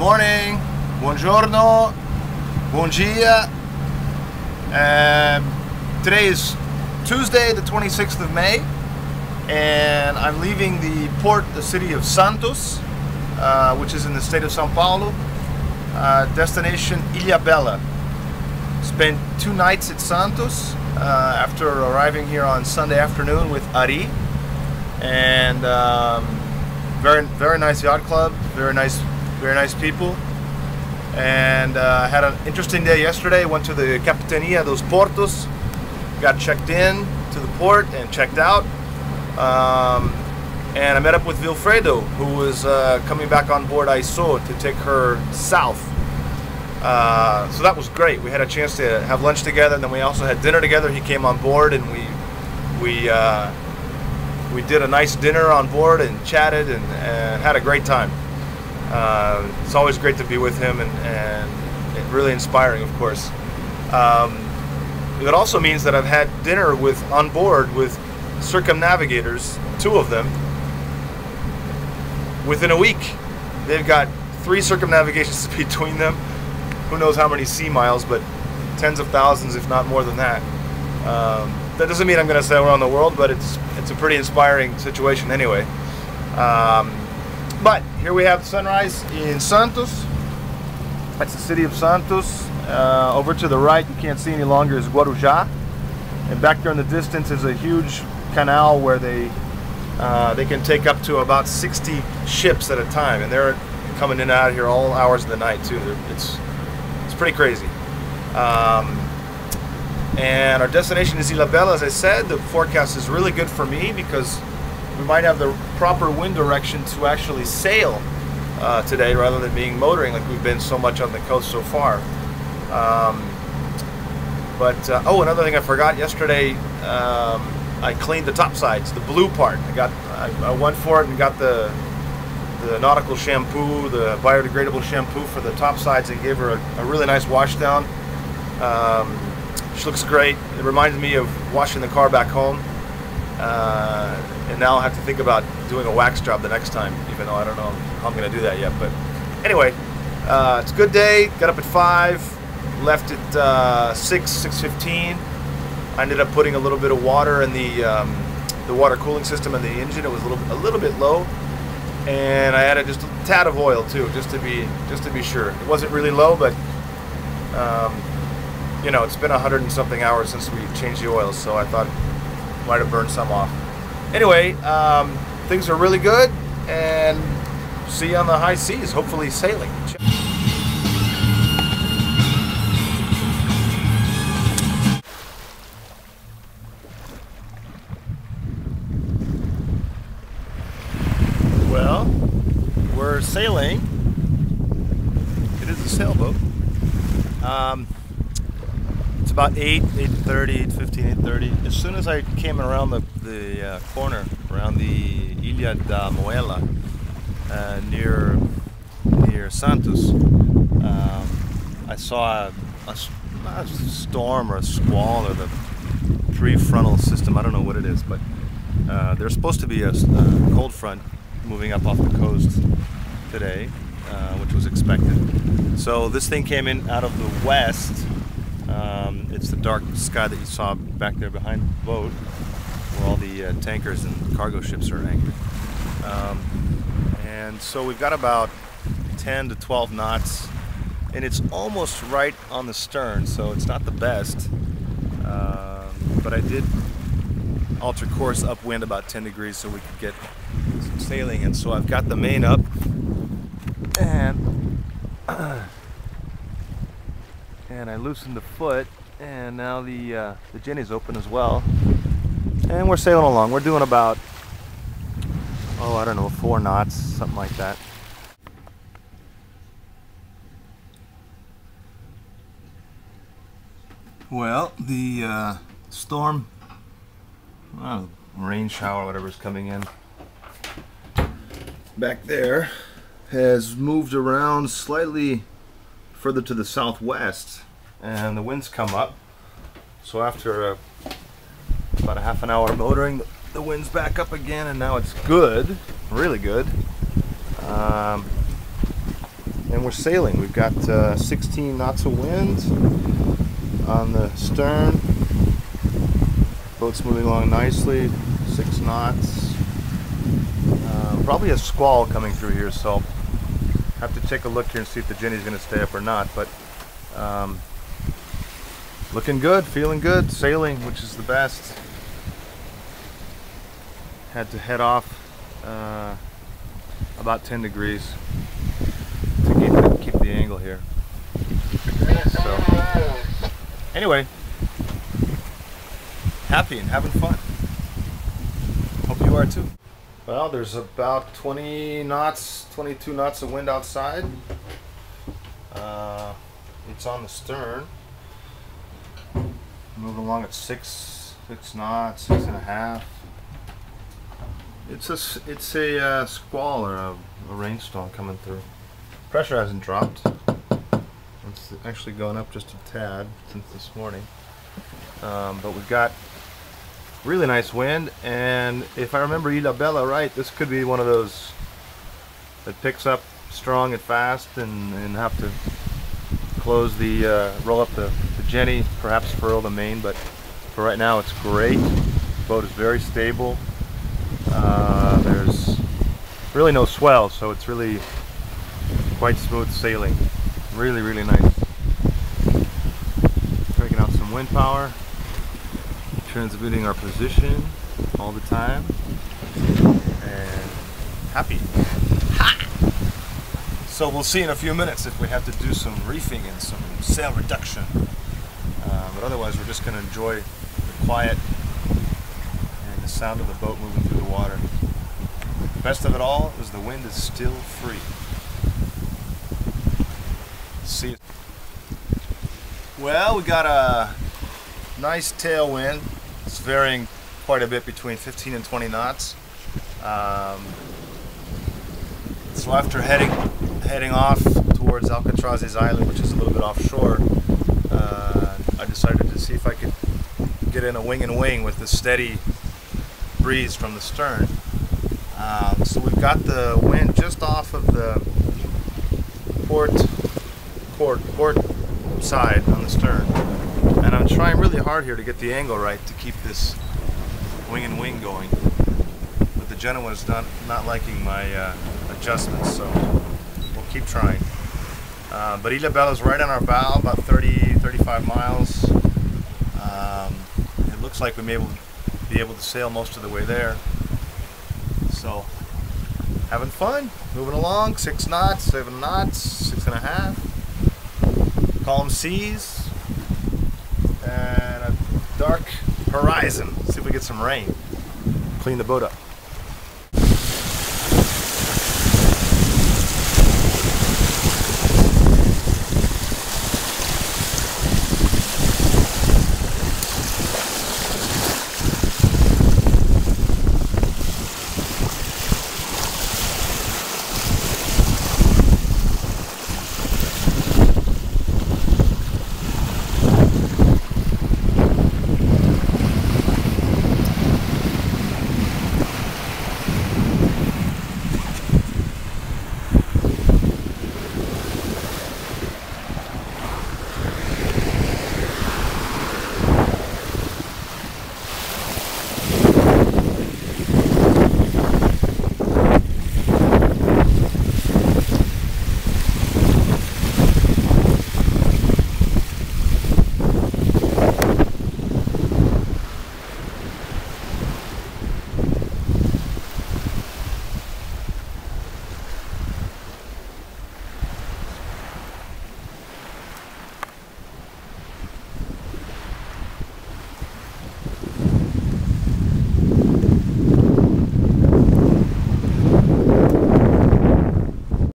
morning, buongiorno, buon dia. Today is Tuesday, the 26th of May, and I'm leaving the port, the city of Santos, which is in the state of São Paulo. Destination Ilhabela. Spent 2 nights at Santos after arriving here on Sunday afternoon with Ari, and very nice yacht club, very nice people, and had an interesting day yesterday. Went to the Capitania dos Portos, got checked in to the port and checked out, and I met up with Wilfredo, who was coming back on board ISO to take her south. So that was great. We had a chance to have lunch together, and then we also had dinner together. He came on board, and we did a nice dinner on board and chatted and had a great time. It's always great to be with him, and really inspiring, of course. It also means that I've had dinner on board with circumnavigators, 2 of them, within a week. They've got 3 circumnavigations between them. Who knows how many sea miles, but tens of thousands, if not more than that. That doesn't mean I'm going to sail around the world, but it's a pretty inspiring situation anyway. But here we have sunrise in Santos. That's the city of Santos. Over to the right, you can't see any longer, is Guarujá, and back there in the distance is a huge canal where they can take up to about 60 ships at a time, and they're coming in and out of here all hours of the night too. It's pretty crazy. And our destination is Ilhabela, as I said. The forecast is really good for me because we might have the proper wind direction to actually sail today rather than being motoring like we've been so much on the coast so far. Oh, another thing I forgot yesterday, I cleaned the top sides, the blue part. I went for it and got the nautical shampoo, the biodegradable shampoo for the top sides, and gave her a really nice wash down. She looks great. It reminds me of washing the car back home, and now I'll have to think about doing a wax job the next time, even though I don't know how I'm going to do that yet. But anyway, it's a good day. Got up at 5, left at 6:15. I ended up putting a little bit of water in the water cooling system in the engine. It was a little bit low, and I added just a tad of oil too, just to be sure. It wasn't really low, but you know, it's been 100 and something hours since we changed the oil, so I thought might have burned some off. Anyway, things are really good, and see you on the high seas, hopefully sailing. Well, we're sailing. It is a sailboat. It's about 8:30, 8:15, 8:30. As soon as I came around the corner, around the Ilhabela, near Santos, I saw a storm or a squall or the prefrontal system. I don't know what it is, but there's supposed to be a cold front moving up off the coast today, which was expected. So this thing came in out of the west. It's the dark sky that you saw back there behind the boat, where all the tankers and cargo ships are anchored. And so we've got about 10 to 12 knots, and it's almost right on the stern, so it's not the best. But I did alter course upwind about 10 degrees so we could get some sailing, and so I've got the main up, and I loosened the foot, and now the jenny's open as well, and we're sailing along. We're doing about, I don't know, 4 knots, something like that. Well, the storm, rain shower, whatever's coming in back there, has moved around slightly further to the southwest, and the winds come up. So after about a half an hour motoring, the wind's back up again, and now it's good, really good. and we're sailing. We've got 16 knots of wind on the stern. Boat's moving along nicely, 6 knots. Probably a squall coming through here, so have to take a look here and see if the Jenny's going to stay up or not. But looking good, feeling good, sailing, which is the best. Had to head off about 10 degrees to keep the angle here. So anyway, happy and having fun. Hope you are too. Well, there's about 20 knots, 22 knots of wind outside. It's on the stern. Moving along at 6 knots, 6.5. It's a squall or a rainstorm coming through. Pressure hasn't dropped. It's actually gone up just a tad since this morning. But we've got really nice wind, and if I remember Ilhabela right, this could be one of those that picks up strong and fast and have to close the roll up the Jenny, perhaps furl the main, but for right now it's great. The boat is very stable. There's really no swell, so it's really quite smooth sailing. Really, really nice. Breaking out some wind power. Transmitting our position all the time, and happy. Ha! So we'll see in a few minutes if we have to do some reefing and some sail reduction, but otherwise we're just going to enjoy the quiet and the sound of the boat moving through the water. Best of it all is the wind is still free. See you. Well, we got a nice tailwind. It's varying quite a bit between 15 and 20 knots. So after heading off towards Alcatraz's Island, which is a little bit offshore, I decided to see if I could get in a wing and wing with the steady breeze from the stern. So we've got the wind just off of the port side on the stern. And I'm trying really hard here to get the angle right to keep this wing and wing going. But the Genoa's not liking my adjustments, so we'll keep trying. But Ilhabela's right on our bow, about 35 miles. It looks like we may be able to sail most of the way there. So, having fun, moving along, 6 knots, 7 knots, 6.5. Calm seas. And a dark horizon. See if we get some rain. Clean the boat up.